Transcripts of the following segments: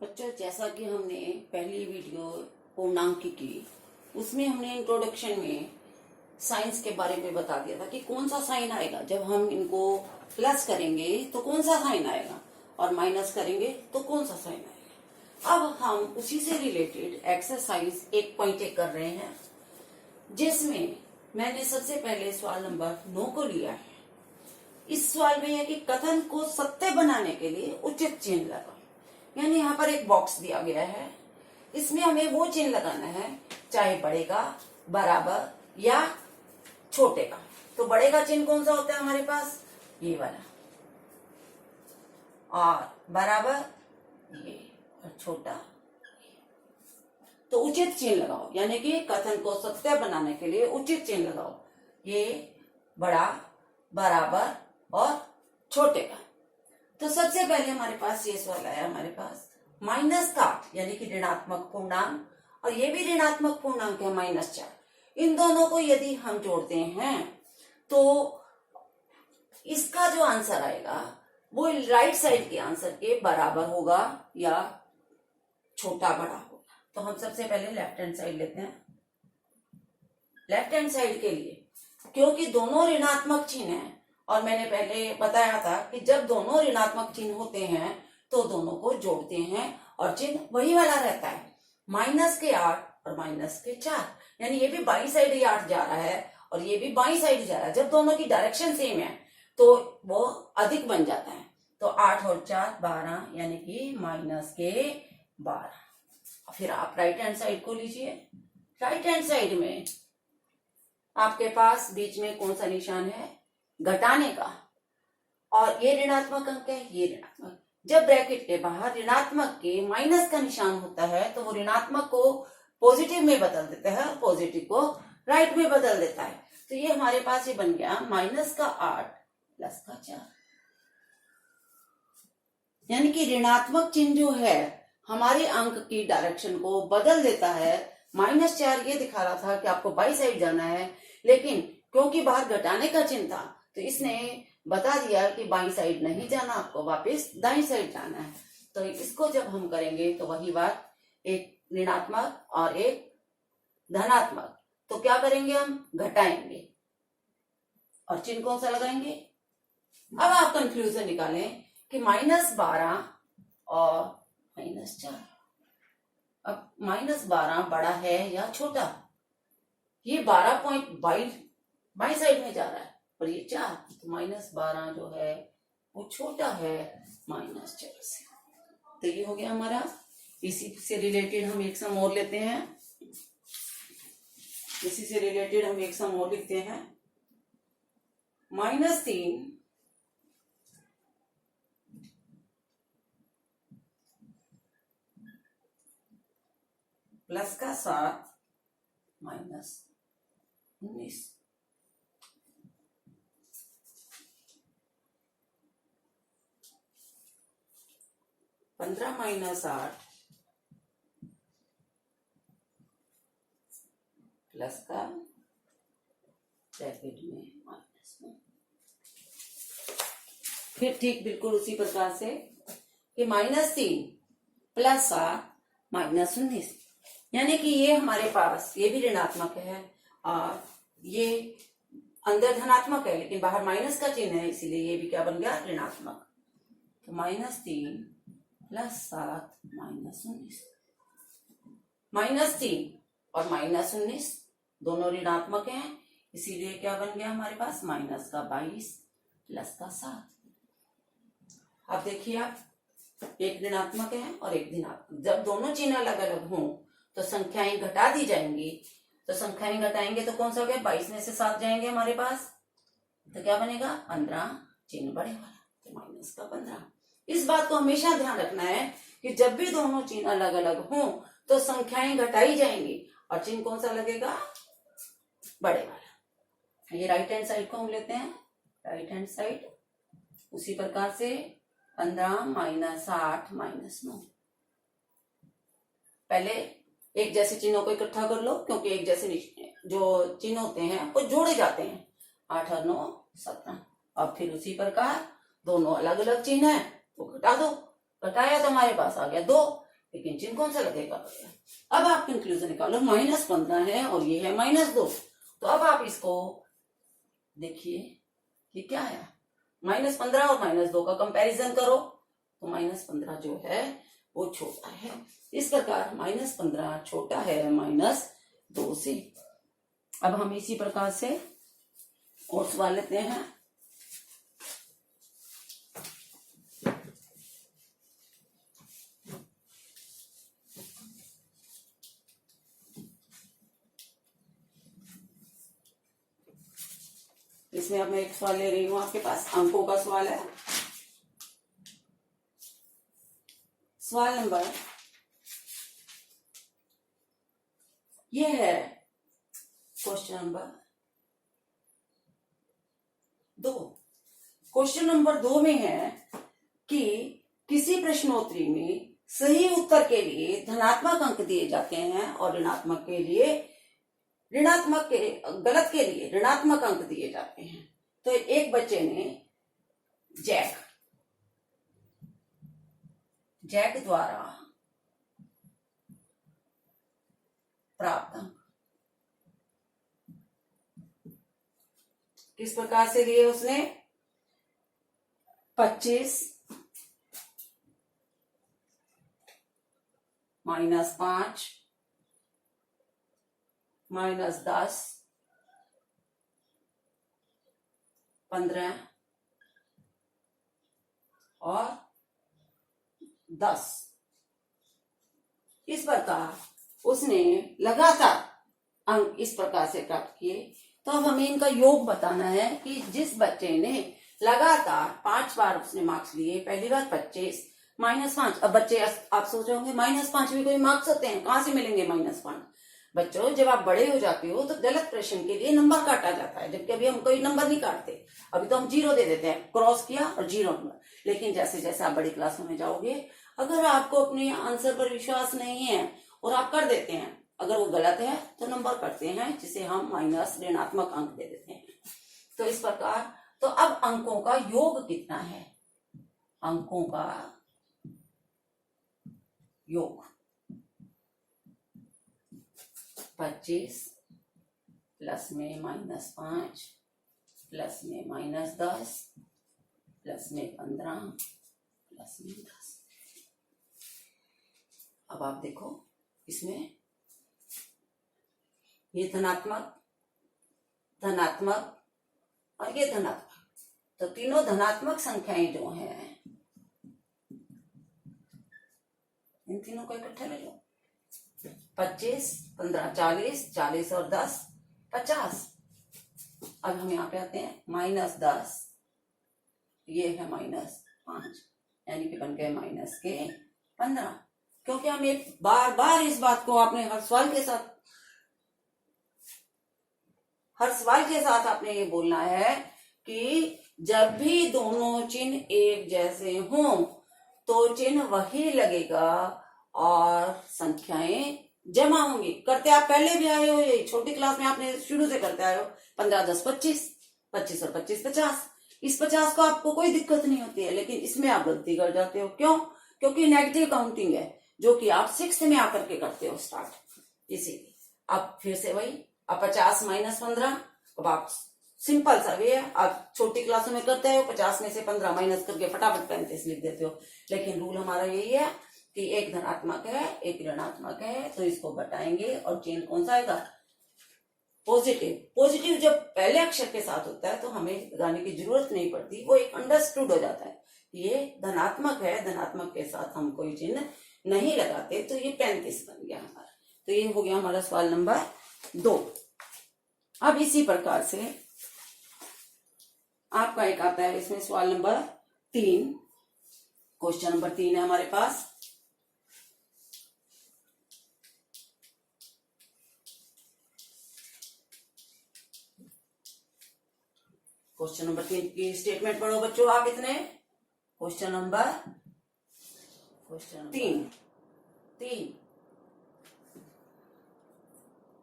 बच्चों, जैसा कि हमने पहली वीडियो पूर्णांक की उसमें हमने इंट्रोडक्शन में साइंस के बारे में बता दिया था कि कौन सा साइन आएगा जब हम इनको प्लस करेंगे तो कौन सा साइन आएगा और माइनस करेंगे तो कौन सा साइन आएगा। अब हम उसी से रिलेटेड एक्सरसाइज 1.1 कर रहे हैं, जिसमें मैंने सबसे पहले सवाल नंबर 9 को लिया है। इस सवाल में है कि कथन को सत्य बनाने के लिए उचित चिन्ह लगाओ। यानी यहाँ पर एक बॉक्स दिया गया है, इसमें हमें वो चिन्ह लगाना है, चाहे बड़े का, बराबर या छोटे का। तो बड़े का चिन्ह कौन सा होता है हमारे पास? ये वाला, और बराबर ये, और छोटा ये। तो उचित चिन्ह लगाओ, यानी कि कथन को सत्य बनाने के लिए उचित चिन्ह लगाओ। ये बड़ा, बराबर और छोटे का। तो सबसे पहले हमारे पास ये सवाल आया, हमारे पास माइनस का यानी कि ऋणात्मक पूर्णांक, और ये भी ऋणात्मक पूर्णांक है -4। इन दोनों को यदि हम जोड़ते हैं तो इसका जो आंसर आएगा वो राइट साइड के आंसर के बराबर होगा या छोटा बड़ा होगा। तो हम सबसे पहले लेफ्ट हैंड साइड लेते हैं। लेफ्ट हैंड साइड के लिए, क्योंकि दोनों ऋणात्मक चिन्ह हैं, और मैंने पहले बताया था कि जब दोनों ऋणात्मक चिन्ह होते हैं तो दोनों को जोड़ते हैं और चिन्ह वही वाला रहता है, -8 और -4। यानी ये भी बाई साइड ही 8 जा रहा है और ये भी बाई साइड जा रहा है। जब दोनों की डायरेक्शन सेम है तो वो अधिक बन जाता है। तो 8 और 4 12, यानी कि -12। फिर आप राइट हैंड साइड को लीजिए। राइट हैंड साइड में आपके पास बीच में कौन सा निशान है? घटाने का, और ये ऋणात्मक अंक है, ये ऋणात्मक। जब ब्रैकेट के बाहर ऋणात्मक के माइनस का निशान होता है तो वो ऋणात्मक को पॉजिटिव में बदल देता है और पॉजिटिव को राइट में बदल देता है। तो ये हमारे पास ये बन गया -8 + 4। यानी कि ऋणात्मक चिन्ह जो है हमारे अंक की डायरेक्शन को बदल देता है। -4 ये दिखा रहा था कि आपको बाई साइड जाना है, लेकिन क्योंकि बाहर घटाने का चिन्ह था तो इसने बता दिया कि बाई साइड नहीं जाना, आपको वापस दाई साइड जाना है। तो इसको जब हम करेंगे तो वही बात, एक ऋणात्मक और एक धनात्मक। तो क्या करेंगे? हम घटाएंगे और चिन्ह कौन सा लगाएंगे? अब आप कंक्लूजन निकालें कि -12 और -4। अब -12 बड़ा है या छोटा? ये 12.22 बाई साइड में जा रहा है और ये 4, तो -12 जो है वो छोटा है -4 से। तो ये हो गया हमारा। इसी से रिलेटेड हम एक सम और लेते हैं। इसी से रिलेटेड हम एक सम और लिखते हैं। -3 + 7 -19। 15 - 8 प्लस का ब्रैकेट में -9। फिर ठीक बिल्कुल उसी प्रकार से कि -3 + 7 -19। यानी कि ये हमारे पास ये भी ऋणात्मक है और ये अंदर धनात्मक है, लेकिन बाहर माइनस का चिन्ह है, इसीलिए ये भी क्या बन गया? ऋणात्मक। तो -3 + 7 -19। -3 और -19 दोनों ऋणात्मक हैं, इसीलिए क्या बन गया हमारे पास? -22 + 7। अब देखिए आप, एक ऋणात्मक है और एक धनात्मक। जब दोनों चिन्ह अलग अलग हों तो संख्याएं घटा दी जाएंगी। तो संख्याएं घटाएंगे तो कौन सा हो गया? 22 में से 7 जाएंगे हमारे पास, तो क्या बनेगा? 15, चिन्ह बड़े वाला, तो -15। इस बात को हमेशा ध्यान रखना है कि जब भी दोनों चिन्ह अलग अलग हों तो संख्याएं घटाई जाएंगी और चिन्ह कौन सा लगेगा? बड़े वाला। ये राइट हैंड साइड को हम लेते हैं। राइट हैंड साइड उसी प्रकार से 15 - 8 -9। पहले एक जैसे चिन्हों को इकट्ठा कर लो, क्योंकि एक जैसे जो चिन्ह होते हैं वो जोड़े जाते हैं। 8 और 9 17। अब फिर उसी प्रकार दोनों अलग अलग चिन्ह है तो घटा दो। घटाया तो हमारे पास आ गया 2। लेकिन चिन्ह कौन सा लगेगा? अब आप कंक्लूजन निकालो, -15 है और ये है -2, तो अब आप इसको देखिए ये क्या है, -15 और -2 का कंपैरिजन करो, तो -15 जो है वो छोटा है। इस प्रकार -15 छोटा है -2 से। अब हम इसी प्रकार से और सवाल लेते हैं। इसमें अब मैं एक सवाल ले रही हूं आपके पास, अंकों का सवाल है। सवाल नंबर ये है, क्वेश्चन नंबर 2। क्वेश्चन नंबर 2 में है कि किसी प्रश्नोत्तरी में सही उत्तर के लिए धनात्मक अंक दिए जाते हैं और ऋणात्मक के लिए गलत के लिए ऋणात्मक अंक दिए जाते हैं। तो एक बच्चे ने जैक द्वारा प्राप्त अंक किस प्रकार से लिए? उसने 25 -5 -10 15 और 10, इस प्रकार उसने लगातार अंक इस प्रकार से प्राप्त किए। तो अब हमें इनका योग बताना है कि जिस बच्चे ने लगातार 5 बार उसने मार्क्स लिए, पहली बार 25 -5। अब बच्चे आप सोच रहे होंगे -5 भी कोई मार्क्स होते हैं, कहां से मिलेंगे -5? बच्चों जब आप बड़े हो जाते हो तो गलत प्रश्न के लिए नंबर काटा जाता है, जबकि अभी हम कोई नंबर नहीं काटते, अभी तो हम 0 दे देते हैं, क्रॉस किया और 0 नंबर। लेकिन जैसे जैसे आप बड़ी क्लासों में जाओगे, अगर आपको अपने आंसर पर विश्वास नहीं है और आप कर देते हैं, अगर वो गलत है तो नंबर करते हैं, जिसे हम माइनस ऋणात्मक अंक दे देते हैं। तो इस प्रकार, तो अब अंकों का योग कितना है? अंकों का योग 25 प्लस में -5 प्लस में -10 प्लस में 15 प्लस में 10। अब आप देखो इसमें ये धनात्मक और ये धनात्मक, तो तीनों धनात्मक संख्याएं जो हैं, इन तीनों को इकट्ठा ले लो। 25 15 40, 40 और 10 50। अब हम यहाँ पे आते हैं -10, ये है -5, यानी कि बन गए -15। क्योंकि हम एक बार बार इस बात को आपने हर सवाल के साथ आपने ये बोलना है कि जब भी दोनों चिन्ह एक जैसे हों तो चिन्ह वही लगेगा और संख्याएं जमा होंगी। करते आप पहले भी आए हो, ये छोटी क्लास में आपने शुरू से करते आए हो। 15 10 25, 25 और 25 50। इस 50 को आपको कोई दिक्कत नहीं होती है, लेकिन इसमें आप गलती कर जाते हो। क्यों? क्योंकि नेगेटिव काउंटिंग है, जो कि आप 6th में आकर के करते हो स्टार्ट। इसीलिए अब फिर से वही, अब 50 -15, अब आप सिंपल सा वे है, आप छोटी क्लासों में करते हो, 50 में से 15 माइनस करके फटाफट 35 लिख देते हो। लेकिन रूल हमारा यही है कि एक धनात्मक है एक ऋणात्मक है, तो इसको घटाएंगे और चिन्ह कौन सा आएगा? पॉजिटिव जब पहले अक्षर के साथ होता है तो हमें लगाने की जरूरत नहीं पड़ती, वो एक अंडरस्टूड हो जाता है। ये धनात्मक है, धनात्मक के साथ हम कोई चिन्ह नहीं लगाते, तो ये 35 बन गया हमारा। तो ये हो गया हमारा सवाल नंबर 2। अब इसी प्रकार से आपका एक आता है इसमें सवाल नंबर 3। क्वेश्चन नंबर 3 है हमारे पास। क्वेश्चन नंबर 3 की स्टेटमेंट पढ़ो बच्चों आप इतने। क्वेश्चन नंबर 3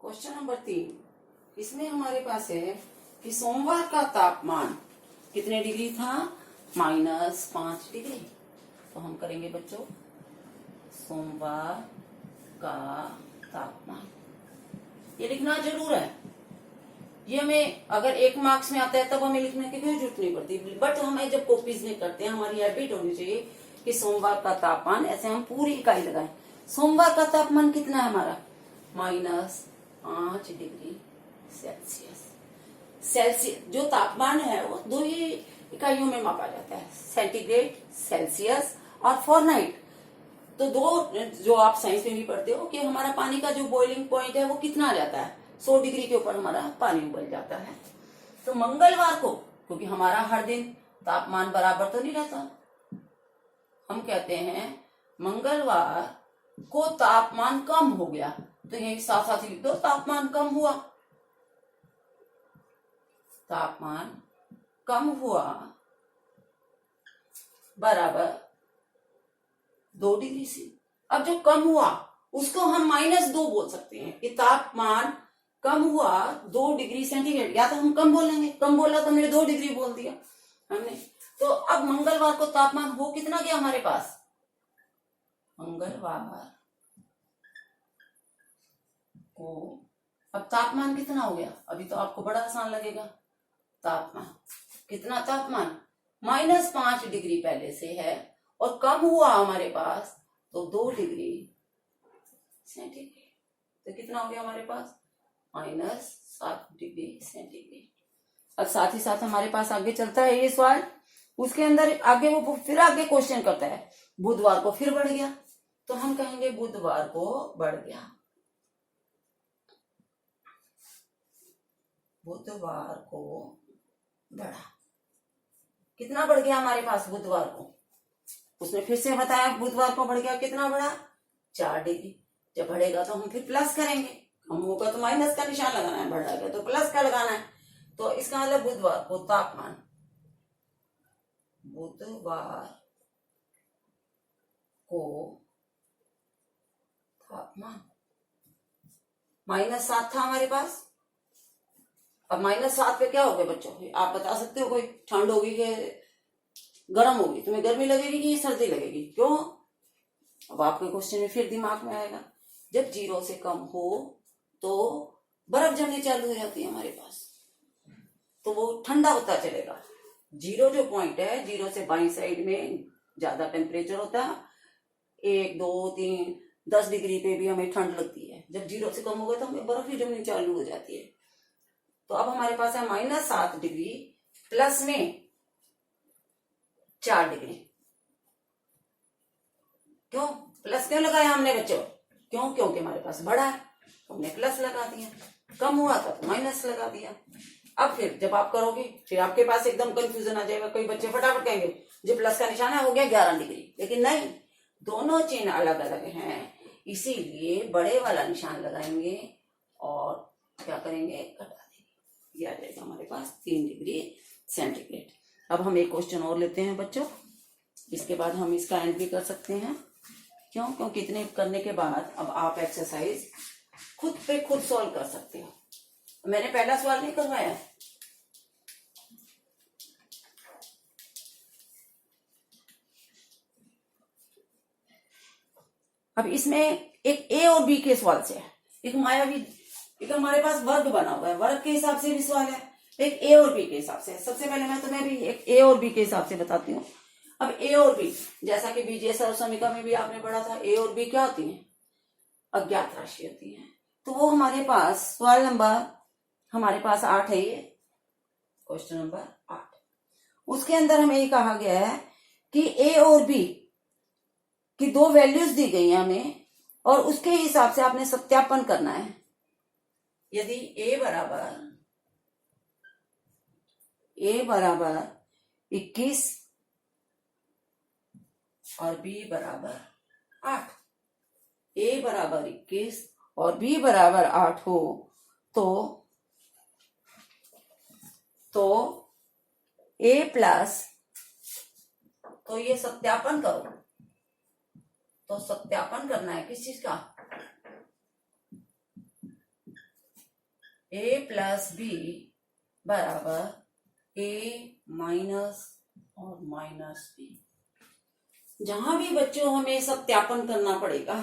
क्वेश्चन नंबर 3, इसमें हमारे पास है कि सोमवार का तापमान कितने डिग्री था? -5 डिग्री। तो हम करेंगे बच्चों सोमवार का तापमान, ये लिखना जरूर है। ये हमें अगर 1 मार्क्स में आता है तब हमें लिखने की कोई जरूरत नहीं पड़ती, बट हमें जब कॉपीज में करते हैं हमारी हैबिट होनी चाहिए कि सोमवार का तापमान, ऐसे हम पूरी इकाई लगाएं। सोमवार का तापमान कितना है हमारा, -5 डिग्री सेल्सियस। सेल्सियस जो तापमान है वो 2 ही इकाइयों में मापा जाता है, सेंटीग्रेड, सेल्सियस और फॉरेनहाइट। तो 2 जो आप साइंस में भी पढ़ते हो कि हमारा पानी का जो बॉइलिंग पॉइंट है वो कितना आ जाता है, 100 डिग्री के ऊपर हमारा पानी उबल जाता है। तो मंगलवार को, क्योंकि हमारा हर दिन तापमान बराबर तो नहीं रहता, हम कहते हैं मंगलवार को तापमान कम हो गया, तो यही साथ साथ लिख दो तापमान कम हुआ। तापमान कम हुआ बराबर 2 डिग्री से। अब जो कम हुआ उसको हम -2 बोल सकते हैं कि तापमान कम हुआ 2 डिग्री सेंटीग्रेड, या तो हम कम बोलेंगे, कम बोला तो हमने 2 डिग्री बोल दिया हमने। तो अब मंगलवार को तापमान हो कितना गया हमारे पास, मंगलवार को अब तापमान कितना हो गया, अभी तो आपको बड़ा आसान लगेगा। तापमान कितना, तापमान -5 डिग्री पहले से है और कम हुआ हमारे पास तो 2 डिग्री सेंटीग्रेड, तो कितना हो गया हमारे पास, -7 डिग्री सेंटीग्रेड। अब साथ ही साथ हमारे पास आगे चलता है ये सवाल, उसके अंदर आगे वो फिर आगे क्वेश्चन करता है, बुधवार को फिर बढ़ गया, तो हम कहेंगे बुधवार को बढ़ गया, बुधवार को बढ़ा। कितना बढ़ गया हमारे पास बुधवार को, उसने फिर से बताया बुधवार को बढ़ गया, कितना बढ़ा, 4 डिग्री। जब बढ़ेगा तो हम फिर प्लस करेंगे, कम होगा तो माइनस का निशान लगाना है, बढ़ेगा तो प्लस का लगाना है। तो इसका मतलब बुधवार को तापमान, बुधवार को तापमान -7 था हमारे पास। अब -7 पे क्या हो गया बच्चों, आप बता सकते हो, कोई ठंड होगी कि गर्म होगी, तुम्हें गर्मी लगेगी कि सर्दी लगेगी, क्यों? अब आपके क्वेश्चन में फिर दिमाग में आएगा, जब 0 से कम हो तो बर्फ जमने चालू हो जाती है हमारे पास, तो वो ठंडा होता चलेगा। 0 जो पॉइंट है, 0 से बाई साइड में ज्यादा टेम्परेचर होता है, 1, 2, 3, 10 डिग्री पे भी हमें ठंड लगती है। जब 0 से कम होगा तो हमें बर्फ ही जमनी चालू हो जाती है। तो अब हमारे पास है -7 डिग्री प्लस में 4 डिग्री। क्यों प्लस क्यों लगाया हमने बच्चों, क्यों? क्योंकि हमारे पास बड़ा है, हमने प्लस लगा दिया, कम हुआ था तो माइनस लगा दिया। अब फिर जब आप करोगे फिर आपके पास एकदम कंफ्यूजन आ जाएगा, कोई बच्चे फटाफट कहेंगे जो प्लस का निशान है हो गया 11 डिग्री, लेकिन नहीं, दोनों चिन्ह अलग अलग हैं, इसीलिए बड़े वाला निशान लगाएंगे और क्या करेंगे, घटा देंगे, ये आ जाएगा हमारे पास 3 डिग्री सेंटीग्रेड। अब हम एक क्वेश्चन और लेते हैं बच्चों, इसके बाद हम इसका एंड भी कर सकते हैं। क्यों? क्योंकि इतने करने के बाद अब आप एक्सरसाइज खुद पे खुद सॉल्व कर सकते हो। मैंने पहला सवाल नहीं करवाया, अब इसमें एक ए और बी के सवाल से है, एक मायावी, एक हमारे पास वर्ग बना हुआ है, वर्ग के हिसाब से भी सवाल है, एक ए और बी के हिसाब से। सबसे पहले मैं तुम्हें भी एक ए और बी के हिसाब से बताती हूँ। अब ए और बी, जैसा कि बीजीएस और समीक्षा में भी आपने पढ़ा था, ए और बी क्या होती हैं, अज्ञात राशि होती है। तो वो हमारे पास सवाल नंबर हमारे पास 8 है, ये क्वेश्चन नंबर 8, उसके अंदर हमें ये कहा गया है कि ए और बी की 2 वैल्यूज दी गई है हमें, और उसके हिसाब से आपने सत्यापन करना है। यदि ए बराबर 21 और बी बराबर 8, ए बराबर 21 और बी बराबर 8 हो तो ए प्लस, तो ये सत्यापन करो, तो सत्यापन करना है किस चीज का, ए प्लस बी बराबर ए माइनस और माइनस बी। जहां भी बच्चों हमें सत्यापन करना पड़ेगा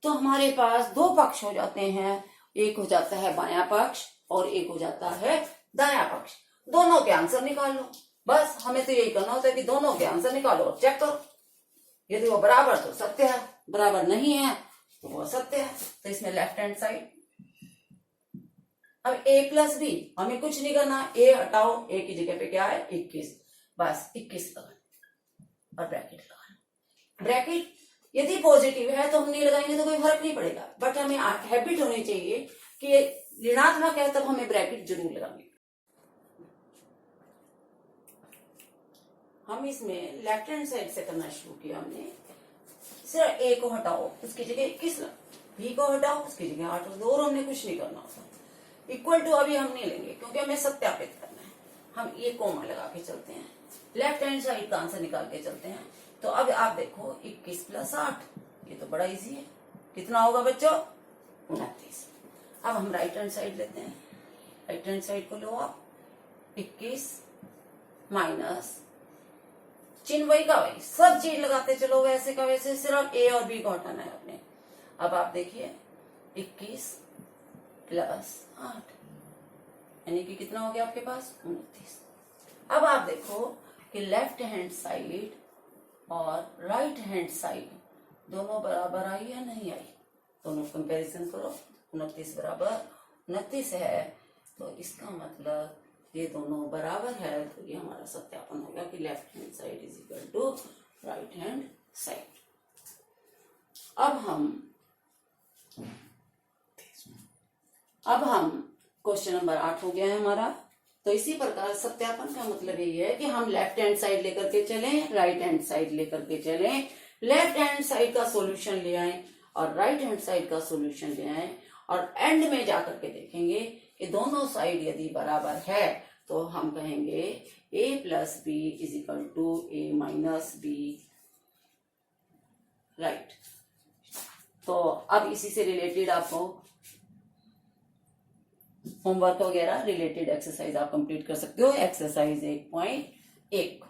तो हमारे पास दो पक्ष हो जाते हैं, एक हो जाता है बायां पक्ष और एक हो जाता है दायां पक्ष। दोनों के आंसर निकाल लो, बस हमें तो यही करना होता है कि दोनों के आंसर निकालो और चेक करो, यदि वो बराबर तो सत्य है, बराबर नहीं है तो वो असत्य है। तो इसमें लेफ्ट हैंड साइड, अब a प्लस बी, हमें कुछ नहीं करना, a हटाओ, a की जगह पे क्या है 21, बस 21 लगाना और ब्रैकेट लगाना। ब्रैकेट यदि पॉजिटिव है तो हम नहीं लगाएंगे तो कोई फर्क नहीं पड़ेगा, बट हमें हैबिट होनी चाहिए कि ऋणात्मक है तब हमें ब्रैकेट जरूर लगाएंगे। हम इसमें लेफ्ट हैंड साइड से करना शुरू किया हमने, सिर्फ a को हटाओ उसकी जगह 21 लगाओ, b को हटाओ उसकी जगह 8 लगाओ, और हमने कुछ नहीं करना होता। इक्वल टू अभी हम नहीं लेंगे क्योंकि हमें सत्यापित करना है, हम ये कोमा लगा के चलते हैं, लेफ्ट हैंड साइड का आंसर निकाल के चलते हैं। तो अब आप देखो 21 प्लस 8, ये तो बड़ा इजी है, कितना होगा बच्चों 29। अब हम राइट हैंड साइड लेते हैं, राइट हैंड साइड को लो आप, 21 माइनस चिन्ह वही का वही, सब चीज लगाते चलो वैसे का वैसे, सिर्फ a और b को हटाना है अपने। अब आप देखिए 21 प्लस 8 यानी कि कितना हो गया आपके पास 29। अब आप देखो कि लेफ्ट हैंड साइड और राइट हैंड साइड दोनों बराबर आई या नहीं आई, दोनों कंपैरिजन करो, 29 बराबर 29 है, तो इसका मतलब ये दोनों बराबर है, तो ये हमारा सत्यापन हो गया कि left hand side is equal to right hand side. अब हम क्वेश्चन नंबर 8 हो गया है हमारा। तो इसी प्रकार सत्यापन का मतलब यही है कि हम लेफ्ट हैंड साइड लेकर के चलें, राइट हैंड साइड लेकर के चलें, लेफ्ट हैंड साइड का सॉल्यूशन ले आए और राइट हैंड साइड का सॉल्यूशन ले आए, और एंड में जाकर के देखेंगे कि दोनों साइड यदि बराबर है तो हम कहेंगे a plus b is equal to a minus b, right. तो अब इसी से रिलेटेड आपको होमवर्क वगैरह रिलेटेड एक्सरसाइज आप कंप्लीट कर सकते हो। एक्सरसाइज 1.1